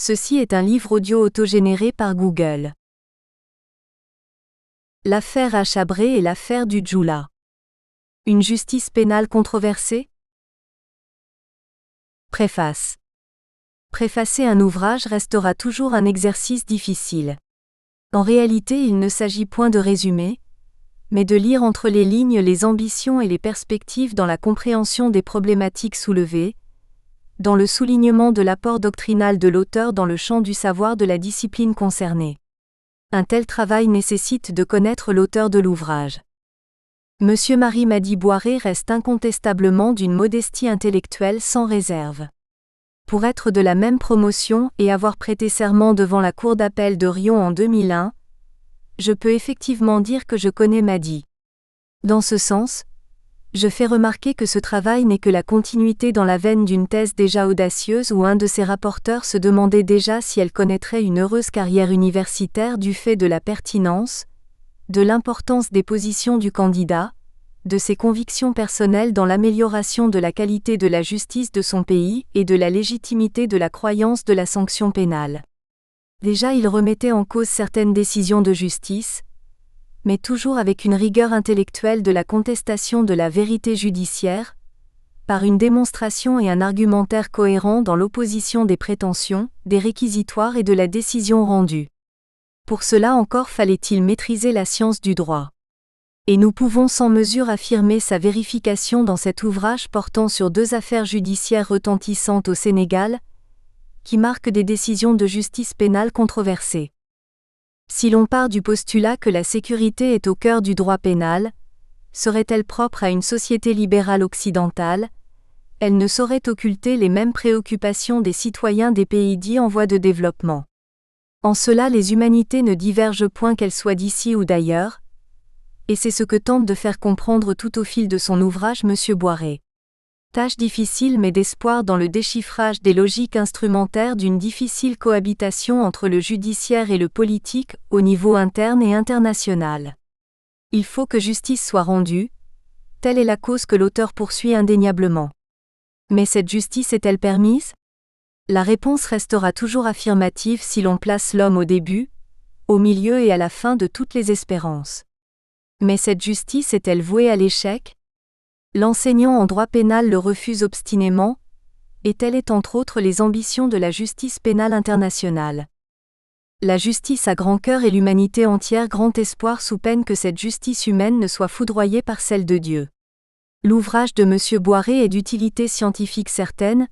Ceci est un livre audio autogénéré par Google. L'affaire Achabré et l'affaire du Djoula. Une justice pénale controversée? Préface. Préfacer un ouvrage restera toujours un exercice difficile. En réalité, il ne s'agit point de résumer, mais de lire entre les lignes les ambitions et les perspectives dans la compréhension des problématiques soulevées, dans le soulignement de l'apport doctrinal de l'auteur dans le champ du savoir de la discipline concernée. Un tel travail nécessite de connaître l'auteur de l'ouvrage. Monsieur Marie-Madi Boiré reste incontestablement d'une modestie intellectuelle sans réserve. Pour être de la même promotion et avoir prêté serment devant la Cour d'appel de Riom en 2001, je peux effectivement dire que je connais Madi. Dans ce sens, je fais remarquer que ce travail n'est que la continuité dans la veine d'une thèse déjà audacieuse où un de ses rapporteurs se demandait déjà si elle connaîtrait une heureuse carrière universitaire du fait de la pertinence, de l'importance des positions du candidat, de ses convictions personnelles dans l'amélioration de la qualité de la justice de son pays et de la légitimité de la croyance de la sanction pénale. Déjà il remettait en cause certaines décisions de justice, mais toujours avec une rigueur intellectuelle de la contestation de la vérité judiciaire, par une démonstration et un argumentaire cohérent dans l'opposition des prétentions, des réquisitoires et de la décision rendue. Pour cela encore fallait-il maîtriser la science du droit. Et nous pouvons sans mesure affirmer sa vérification dans cet ouvrage portant sur deux affaires judiciaires retentissantes au Sénégal, qui marquent des décisions de justice pénale controversées. Si l'on part du postulat que la sécurité est au cœur du droit pénal, serait-elle propre à une société libérale occidentale, elle ne saurait occulter les mêmes préoccupations des citoyens des pays dits en voie de développement. En cela les humanités ne divergent point qu'elles soient d'ici ou d'ailleurs, et c'est ce que tente de faire comprendre tout au fil de son ouvrage Monsieur Boiré. Tâche difficile mais d'espoir dans le déchiffrage des logiques instrumentaires d'une difficile cohabitation entre le judiciaire et le politique, au niveau interne et international. Il faut que justice soit rendue, telle est la cause que l'auteur poursuit indéniablement. Mais cette justice est-elle permise? La réponse restera toujours affirmative si l'on place l'homme au début, au milieu et à la fin de toutes les espérances. Mais cette justice est-elle vouée à l'échec? L'enseignant en droit pénal le refuse obstinément, et telle est entre autres les ambitions de la justice pénale internationale. La justice a grand cœur et l'humanité entière grand espoir sous peine que cette justice humaine ne soit foudroyée par celle de Dieu. L'ouvrage de Monsieur Boiré est d'utilité scientifique certaine,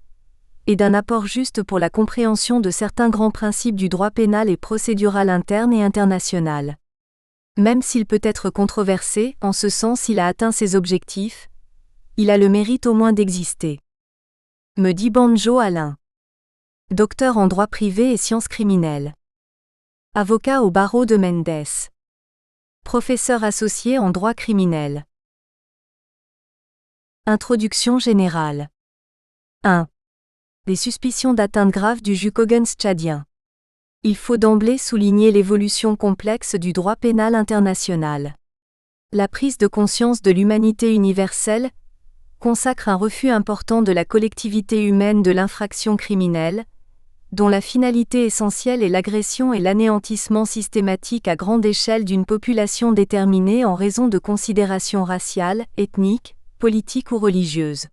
et d'un apport juste pour la compréhension de certains grands principes du droit pénal et procédural interne et international. Même s'il peut être controversé, en ce sens il a atteint ses objectifs, il a le mérite au moins d'exister. Me dit Banjo Alain. Docteur en droit privé et sciences criminelles. Avocat au barreau de Mendes. Professeur associé en droit criminel. Introduction générale. 1. Les suspicions d'atteinte grave du Jukogens tchadien. Il faut d'emblée souligner l'évolution complexe du droit pénal international. La prise de conscience de l'humanité universelle consacre un refus important de la collectivité humaine de l'infraction criminelle, dont la finalité essentielle est l'agression et l'anéantissement systématique à grande échelle d'une population déterminée en raison de considérations raciales, ethniques, politiques ou religieuses.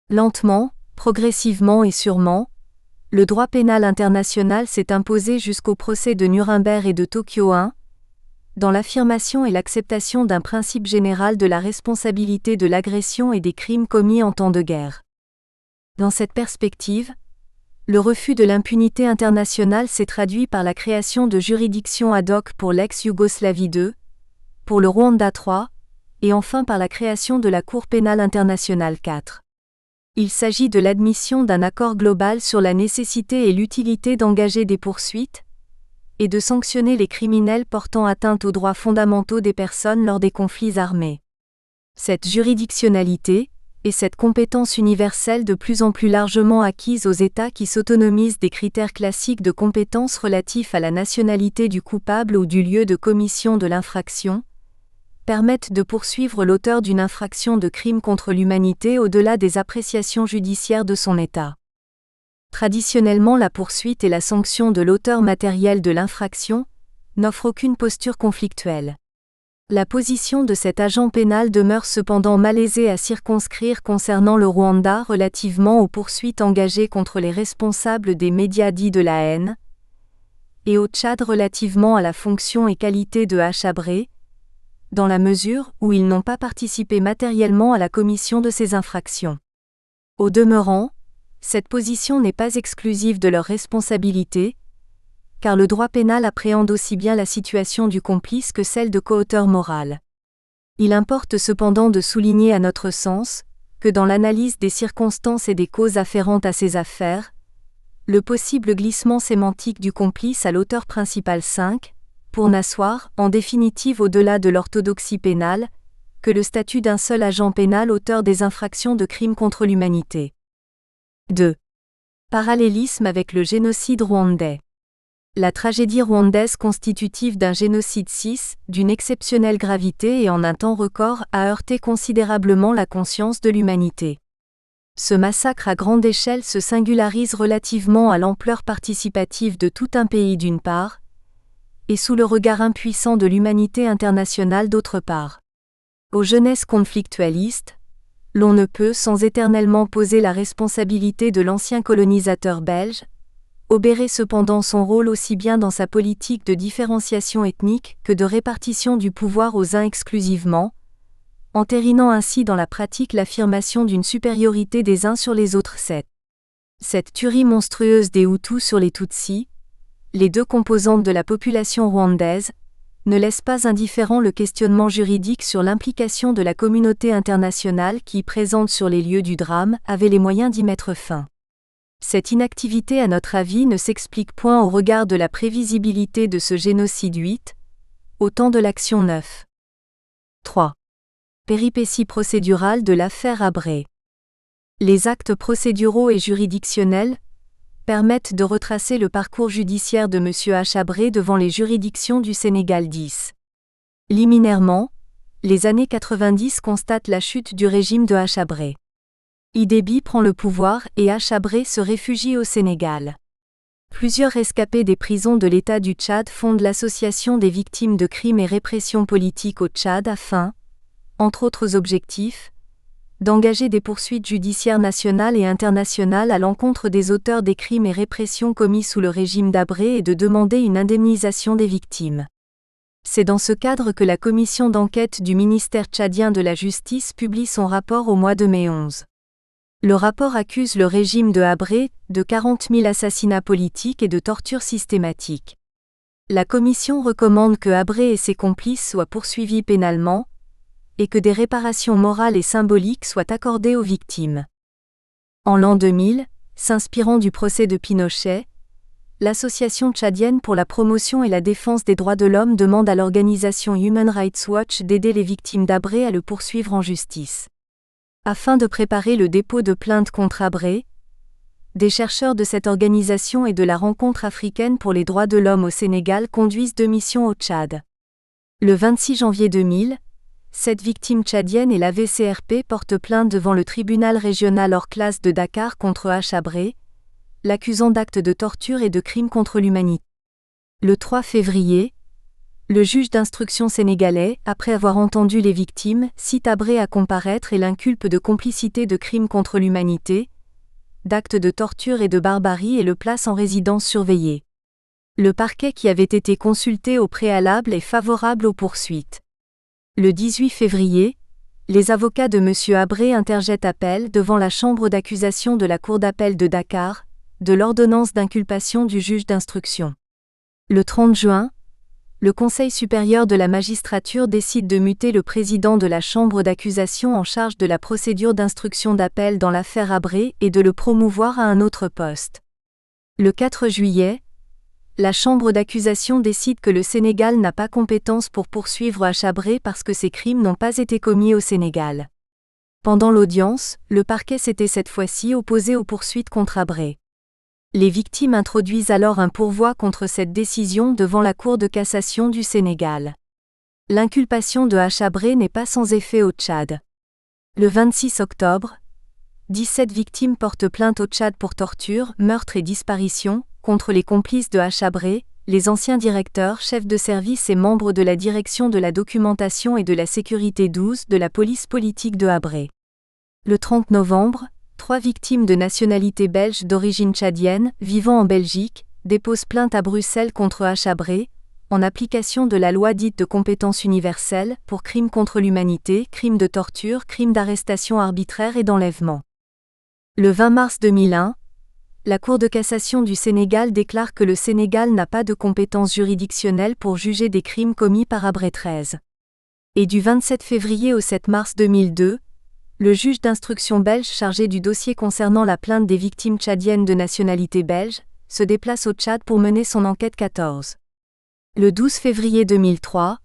Lentement, progressivement et sûrement, le droit pénal international s'est imposé jusqu'au procès de Nuremberg et de Tokyo I, dans l'affirmation et l'acceptation d'un principe général de la responsabilité de l'agression et des crimes commis en temps de guerre. Dans cette perspective, le refus de l'impunité internationale s'est traduit par la création de juridictions ad hoc pour l'ex-Yougoslavie II, pour le Rwanda III, et enfin par la création de la Cour pénale internationale 4. Il s'agit de l'admission d'un accord global sur la nécessité et l'utilité d'engager des poursuites, et de sanctionner les criminels portant atteinte aux droits fondamentaux des personnes lors des conflits armés. Cette juridictionnalité, et cette compétence universelle de plus en plus largement acquise aux États qui s'autonomisent des critères classiques de compétence relatifs à la nationalité du coupable ou du lieu de commission de l'infraction, permettent de poursuivre l'auteur d'une infraction de crime contre l'humanité au-delà des appréciations judiciaires de son État. Traditionnellement, la poursuite et la sanction de l'auteur matériel de l'infraction n'offrent aucune posture conflictuelle. La position de cet agent pénal demeure cependant malaisée à circonscrire concernant le Rwanda relativement aux poursuites engagées contre les responsables des médias dits de la haine, et au Tchad relativement à la fonction et qualité de Hachabré, dans la mesure où ils n'ont pas participé matériellement à la commission de ces infractions. Au demeurant, cette position n'est pas exclusive de leur responsabilité, car le droit pénal appréhende aussi bien la situation du complice que celle de coauteur moral. Il importe cependant de souligner à notre sens, que dans l'analyse des circonstances et des causes afférentes à ces affaires, le possible glissement sémantique du complice à l'auteur principal 5, pour n'asseoir, en définitive au-delà de l'orthodoxie pénale, que le statut d'un seul agent pénal auteur des infractions de crimes contre l'humanité. 2. Parallélisme avec le génocide rwandais. La tragédie rwandaise constitutive d'un génocide 6, d'une exceptionnelle gravité et en un temps record a heurté considérablement la conscience de l'humanité. Ce massacre à grande échelle se singularise relativement à l'ampleur participative de tout un pays d'une part, et sous le regard impuissant de l'humanité internationale d'autre part. Aux jeunesses conflictualistes, l'on ne peut sans éternellement poser la responsabilité de l'ancien colonisateur belge, obérer cependant son rôle aussi bien dans sa politique de différenciation ethnique que de répartition du pouvoir aux uns exclusivement, entérinant ainsi dans la pratique l'affirmation d'une supériorité des uns sur les autres. Cette tuerie monstrueuse des Hutus sur les Tutsis, les deux composantes de la population rwandaise, ne laisse pas indifférent le questionnement juridique sur l'implication de la communauté internationale qui, présente sur les lieux du drame, avait les moyens d'y mettre fin. Cette inactivité, à notre avis, ne s'explique point au regard de la prévisibilité de ce génocide 8, au temps de l'action 9. 3. Péripéties procédurales de l'affaire Habré. Les actes procéduraux et juridictionnels permettent de retracer le parcours judiciaire de M. Hachabré devant les juridictions du Sénégal 10. Liminairement, les années 90 constatent la chute du régime de Hachabré. Idébi prend le pouvoir et Hachabré se réfugie au Sénégal. Plusieurs rescapés des prisons de l'État du Tchad fondent l'Association des victimes de crimes et répression politique au Tchad afin, entre autres objectifs, d'engager des poursuites judiciaires nationales et internationales à l'encontre des auteurs des crimes et répressions commis sous le régime d'Habré et de demander une indemnisation des victimes. C'est dans ce cadre que la commission d'enquête du ministère tchadien de la Justice publie son rapport au mois de mai 11. Le rapport accuse le régime de Habré de 40 000 assassinats politiques et de tortures systématiques. La commission recommande que Habré et ses complices soient poursuivis pénalement, et que des réparations morales et symboliques soient accordées aux victimes. En l'an 2000, s'inspirant du procès de Pinochet, l'Association tchadienne pour la promotion et la défense des droits de l'homme demande à l'organisation Human Rights Watch d'aider les victimes d'Habré à le poursuivre en justice. Afin de préparer le dépôt de plainte contre Habré, des chercheurs de cette organisation et de la Rencontre africaine pour les droits de l'homme au Sénégal conduisent 2 missions au Tchad. Le 26 janvier 2000, 7 victimes tchadiennes et la VCRP portent plainte devant le tribunal régional hors classe de Dakar contre Hachabré, l'accusant d'actes de torture et de crimes contre l'humanité. Le 3 février, le juge d'instruction sénégalais, après avoir entendu les victimes, cite Habré à comparaître et l'inculpe de complicité de crimes contre l'humanité, d'actes de torture et de barbarie et le place en résidence surveillée. Le parquet qui avait été consulté au préalable est favorable aux poursuites. Le 18 février, les avocats de M. Habré interjettent appel devant la chambre d'accusation de la Cour d'appel de Dakar, de l'ordonnance d'inculpation du juge d'instruction. Le 30 juin, le Conseil supérieur de la magistrature décide de muter le président de la chambre d'accusation en charge de la procédure d'instruction d'appel dans l'affaire Habré et de le promouvoir à un autre poste. Le 4 juillet, la chambre d'accusation décide que le Sénégal n'a pas compétence pour poursuivre Hachabré parce que ces crimes n'ont pas été commis au Sénégal. Pendant l'audience, le parquet s'était cette fois-ci opposé aux poursuites contre Habré. Les victimes introduisent alors un pourvoi contre cette décision devant la Cour de cassation du Sénégal. L'inculpation de Hachabré n'est pas sans effet au Tchad. Le 26 octobre, 17 victimes portent plainte au Tchad pour torture, meurtre et disparition, contre les complices de Hachabré, les anciens directeurs, chefs de service et membres de la direction de la documentation et de la sécurité 12 de la police politique de Habré. Le 30 novembre, 3 victimes de nationalité belge d'origine tchadienne, vivant en Belgique, déposent plainte à Bruxelles contre Hachabré, en application de la loi dite de compétence universelle, pour crimes contre l'humanité, crimes de torture, crimes d'arrestation arbitraire et d'enlèvement. Le 20 mars 2001, la Cour de cassation du Sénégal déclare que le Sénégal n'a pas de compétence juridictionnelle pour juger des crimes commis par Habré 13. Et du 27 février au 7 mars 2002, le juge d'instruction belge chargé du dossier concernant la plainte des victimes tchadiennes de nationalité belge, se déplace au Tchad pour mener son enquête 14. Le 12 février 2003,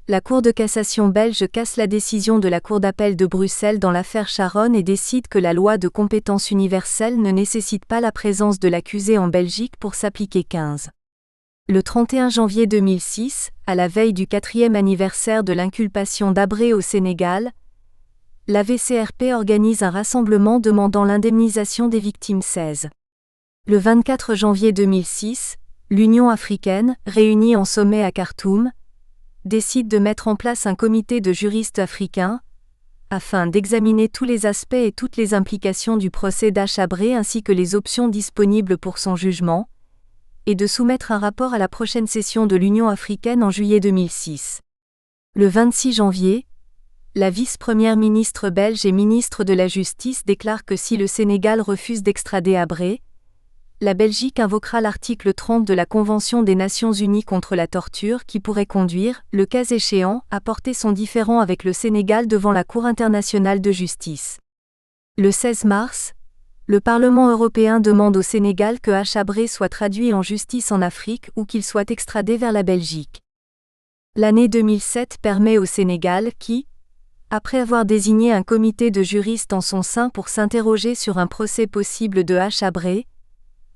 la Cour de cassation belge casse la décision de la Cour d'appel de Bruxelles dans l'affaire Sharon et décide que la loi de compétence universelle ne nécessite pas la présence de l'accusé en Belgique pour s'appliquer 15. Le 31 janvier 2006, à la veille du 4e anniversaire de l'inculpation d'Habré au Sénégal, la VCRP organise un rassemblement demandant l'indemnisation des victimes 16. Le 24 janvier 2006, l'Union africaine, réunie en sommet à Khartoum, décide de mettre en place un comité de juristes africains, afin d'examiner tous les aspects et toutes les implications du procès d'Hachabré ainsi que les options disponibles pour son jugement, et de soumettre un rapport à la prochaine session de l'Union africaine en juillet 2006. Le 26 janvier, la vice-première ministre belge et ministre de la Justice déclare que si le Sénégal refuse d'extrader Habré, la Belgique invoquera l'article 30 de la Convention des Nations Unies contre la torture qui pourrait conduire, le cas échéant, à porter son différend avec le Sénégal devant la Cour internationale de justice. Le 16 mars, le Parlement européen demande au Sénégal que Hachabré soit traduit en justice en Afrique ou qu'il soit extradé vers la Belgique. L'année 2007 permet au Sénégal qui, après avoir désigné un comité de juristes en son sein pour s'interroger sur un procès possible de Hachabré,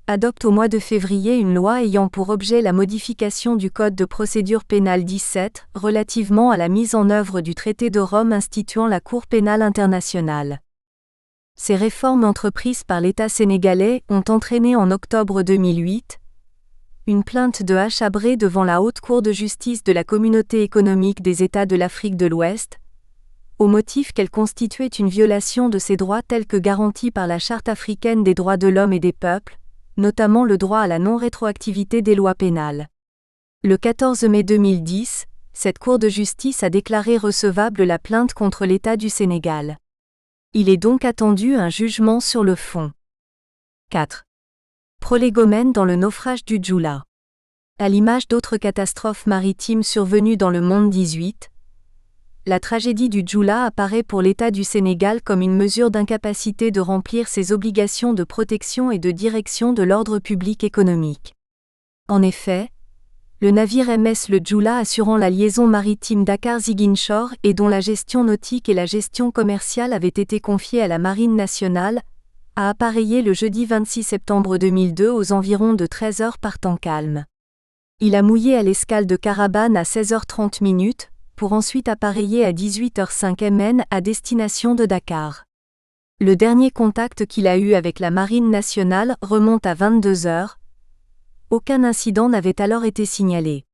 adopte au mois de février une loi ayant pour objet la modification du Code de procédure pénale 17, relativement à la mise en œuvre du traité de Rome instituant la Cour pénale internationale. Ces réformes entreprises par l'État sénégalais ont entraîné en octobre 2008 une plainte de Hachabré devant la Haute Cour de justice de la Communauté économique des États de l'Afrique de l'Ouest, au motif qu'elle constituait une violation de ses droits tels que garantis par la Charte africaine des droits de l'homme et des peuples, notamment le droit à la non-rétroactivité des lois pénales. Le 14 mai 2010, cette Cour de justice a déclaré recevable la plainte contre l'État du Sénégal. Il est donc attendu un jugement sur le fond. 4. Prolégomène dans le naufrage du Djoula. À l'image d'autres catastrophes maritimes survenues dans le monde 18, la tragédie du Djoula apparaît pour l'État du Sénégal comme une mesure d'incapacité de remplir ses obligations de protection et de direction de l'ordre public économique. En effet, le navire MS le Djoula assurant la liaison maritime Dakar-Ziguinchor et dont la gestion nautique et la gestion commerciale avaient été confiées à la Marine nationale, a appareillé le jeudi 26 septembre 2002 aux environs de 13h par temps calme. Il a mouillé à l'escale de Carabane à 16h30, pour ensuite appareiller à 18h05 MN à destination de Dakar. Le dernier contact qu'il a eu avec la Marine nationale remonte à 22h. Aucun incident n'avait alors été signalé.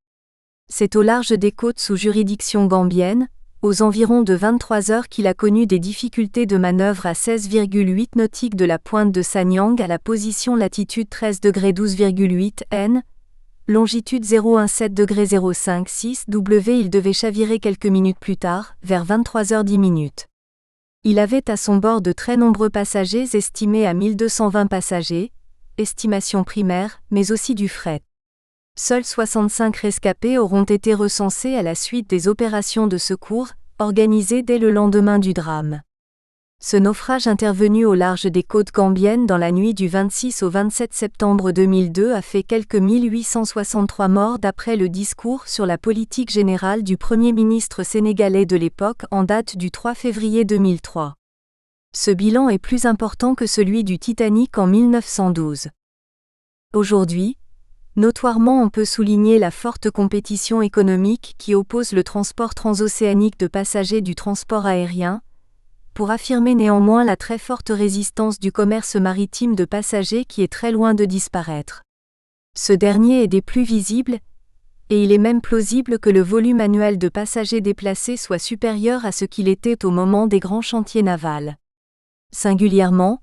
C'est au large des côtes sous juridiction gambienne, aux environs de 23h qu'il a connu des difficultés de manœuvre à 16,8 nautiques de la pointe de Sanyang à la position latitude 13°12,8 N, longitude 017°056 W. Il devait chavirer quelques minutes plus tard, vers 23h10. Il avait à son bord de très nombreux passagers estimés à 1220 passagers, estimation primaire, mais aussi du fret. Seuls 65 rescapés auront été recensés à la suite des opérations de secours, organisées dès le lendemain du drame. Ce naufrage intervenu au large des côtes gambiennes dans la nuit du 26 au 27 septembre 2002 a fait quelques 1863 morts d'après le discours sur la politique générale du Premier ministre sénégalais de l'époque en date du 3 février 2003. Ce bilan est plus important que celui du Titanic en 1912. Aujourd'hui, notoirement on peut souligner la forte compétition économique qui oppose le transport transocéanique de passagers du transport aérien, pour affirmer néanmoins la très forte résistance du commerce maritime de passagers qui est très loin de disparaître. Ce dernier est des plus visibles, et il est même plausible que le volume annuel de passagers déplacés soit supérieur à ce qu'il était au moment des grands chantiers navals. Singulièrement,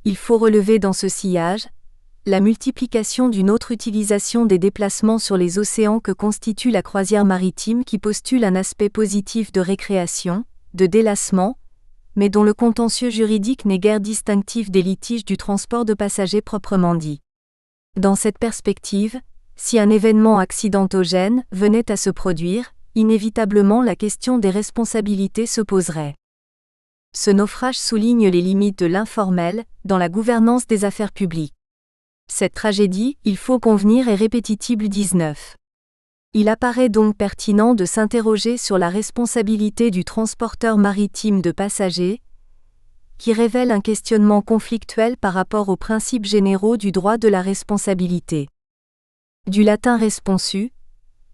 il faut relever dans ce sillage la multiplication d'une autre utilisation des déplacements sur les océans que constitue la croisière maritime qui postule un aspect positif de récréation, de délassement, mais dont le contentieux juridique n'est guère distinctif des litiges du transport de passagers proprement dit. Dans cette perspective, si un événement accidentogène venait à se produire, inévitablement la question des responsabilités se poserait. Ce naufrage souligne les limites de l'informel dans la gouvernance des affaires publiques. Cette tragédie, il faut convenir, est répétitive. 19. Il apparaît donc pertinent de s'interroger sur la responsabilité du transporteur maritime de passagers, qui révèle un questionnement conflictuel par rapport aux principes généraux du droit de la responsabilité. Du latin responsu,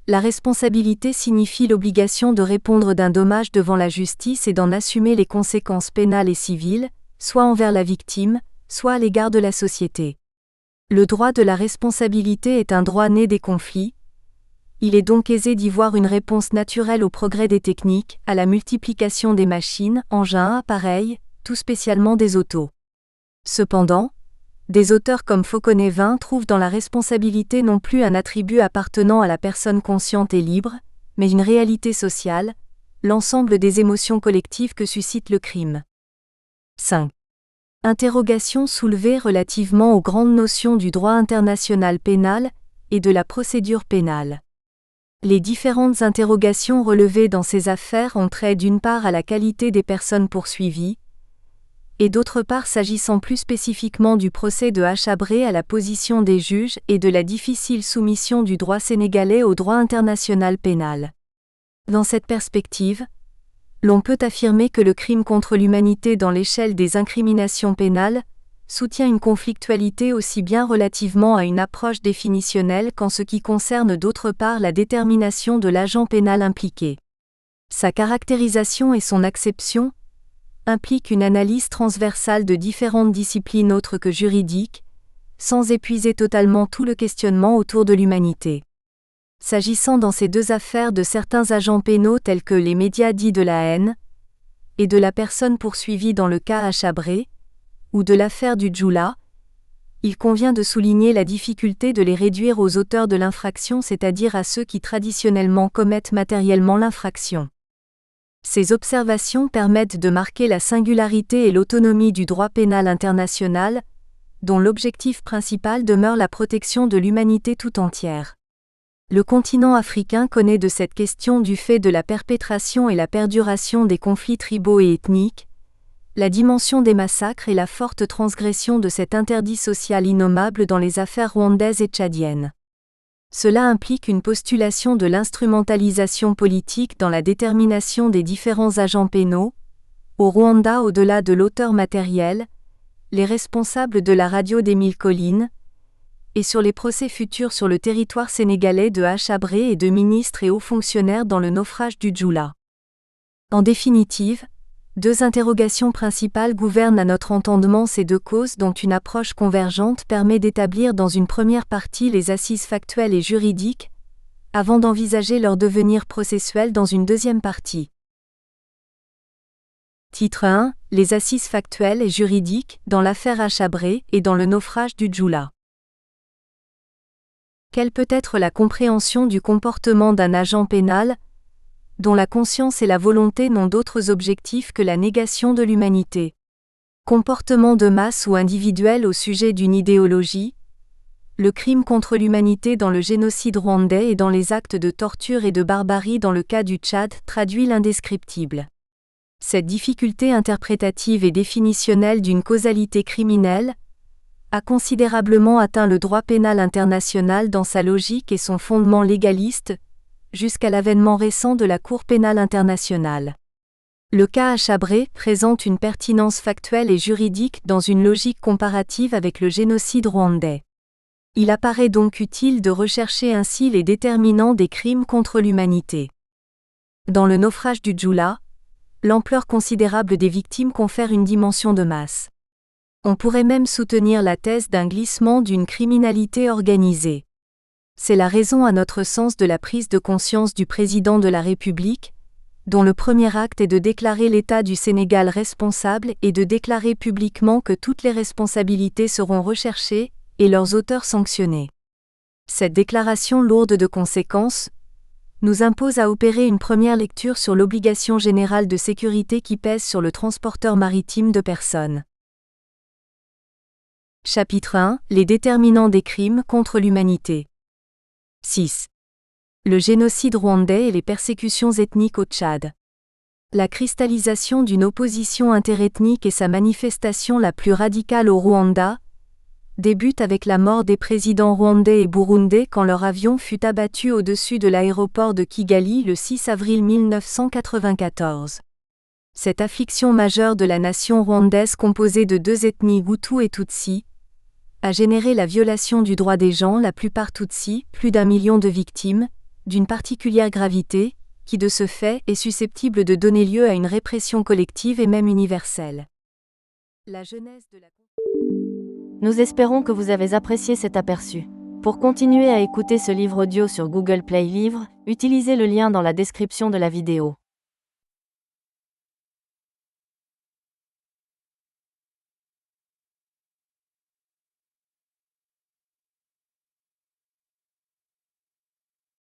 la responsabilité signifie l'obligation de répondre d'un dommage devant la justice et d'en assumer les conséquences pénales et civiles, soit envers la victime, soit à l'égard de la société. Le droit de la responsabilité est un droit né des conflits. Il est donc aisé d'y voir une réponse naturelle au progrès des techniques, à la multiplication des machines, engins, appareils, tout spécialement des autos. Cependant, des auteurs comme Fauconnet-Vin trouvent dans la responsabilité non plus un attribut appartenant à la personne consciente et libre, mais une réalité sociale, l'ensemble des émotions collectives que suscite le crime. 5. Interrogations soulevées relativement aux grandes notions du droit international pénal et de la procédure pénale. Les différentes interrogations relevées dans ces affaires ont trait d'une part à la qualité des personnes poursuivies, et d'autre part s'agissant plus spécifiquement du procès de Hachabré à la position des juges et de la difficile soumission du droit sénégalais au droit international pénal. Dans cette perspective, l'on peut affirmer que le crime contre l'humanité dans l'échelle des incriminations pénales soutient une conflictualité aussi bien relativement à une approche définitionnelle qu'en ce qui concerne d'autre part la détermination de l'agent pénal impliqué. Sa caractérisation et son acception impliquent une analyse transversale de différentes disciplines autres que juridiques, sans épuiser totalement tout le questionnement autour de l'humanité. S'agissant dans ces deux affaires de certains agents pénaux tels que les médias dits de la haine, et de la personne poursuivie dans le cas Hachabré, ou de l'affaire du Djoula, il convient de souligner la difficulté de les réduire aux auteurs de l'infraction, c'est-à-dire à ceux qui traditionnellement commettent matériellement l'infraction. Ces observations permettent de marquer la singularité et l'autonomie du droit pénal international, dont l'objectif principal demeure la protection de l'humanité tout entière. Le continent africain connaît de cette question du fait de la perpétration et la perduration des conflits tribaux et ethniques, la dimension des massacres et la forte transgression de cet interdit social innommable dans les affaires rwandaises et tchadiennes. Cela implique une postulation de l'instrumentalisation politique dans la détermination des différents agents pénaux, au Rwanda au-delà de l'auteur matériel, les responsables de la radio des Mille Collines, et sur les procès futurs sur le territoire sénégalais de Hachabré et de ministres et hauts fonctionnaires dans le naufrage du Djoula. En définitive, deux interrogations principales gouvernent à notre entendement ces deux causes dont une approche convergente permet d'établir dans une première partie les assises factuelles et juridiques, avant d'envisager leur devenir processuel dans une deuxième partie. Titre 1. Les assises factuelles et juridiques dans l'affaire Hachabré et dans le naufrage du Djoula. Quelle peut être la compréhension du comportement d'un agent pénal, dont la conscience et la volonté n'ont d'autres objectifs que la négation de l'humanité? Comportement de masse ou individuel au sujet d'une idéologie, le crime contre l'humanité dans le génocide rwandais et dans les actes de torture et de barbarie dans le cas du Tchad traduit l'indescriptible. Cette difficulté interprétative et définitionnelle d'une causalité criminelle a considérablement atteint le droit pénal international dans sa logique et son fondement légaliste, jusqu'à l'avènement récent de la Cour pénale internationale. Le cas Hachabré présente une pertinence factuelle et juridique dans une logique comparative avec le génocide rwandais. Il apparaît donc utile de rechercher ainsi les déterminants des crimes contre l'humanité. Dans le naufrage du Djoula, l'ampleur considérable des victimes confère une dimension de masse. On pourrait même soutenir la thèse d'un glissement d'une criminalité organisée. C'est la raison à notre sens de la prise de conscience du président de la République, dont le premier acte est de déclarer l'État du Sénégal responsable et de déclarer publiquement que toutes les responsabilités seront recherchées et leurs auteurs sanctionnés. Cette déclaration lourde de conséquences nous impose à opérer une première lecture sur l'obligation générale de sécurité qui pèse sur le transporteur maritime de personnes. Chapitre 1 – Les déterminants des crimes contre l'humanité. 6. Le génocide rwandais et les persécutions ethniques au Tchad. La cristallisation d'une opposition interethnique et sa manifestation la plus radicale au Rwanda débute avec la mort des présidents rwandais et burundais quand leur avion fut abattu au-dessus de l'aéroport de Kigali le 6 avril 1994. Cette affliction majeure de la nation rwandaise composée de deux ethnies Hutu et Tutsi a généré la violation du droit des gens, la plupart Tutsi, plus d'1 million de victimes, d'une particulière gravité, qui de ce fait est susceptible de donner lieu à une répression collective et même universelle. La genèse de la... Nous espérons que vous avez apprécié cet aperçu. Pour continuer à écouter ce livre audio sur Google Play Livres, utilisez le lien dans la description de la vidéo.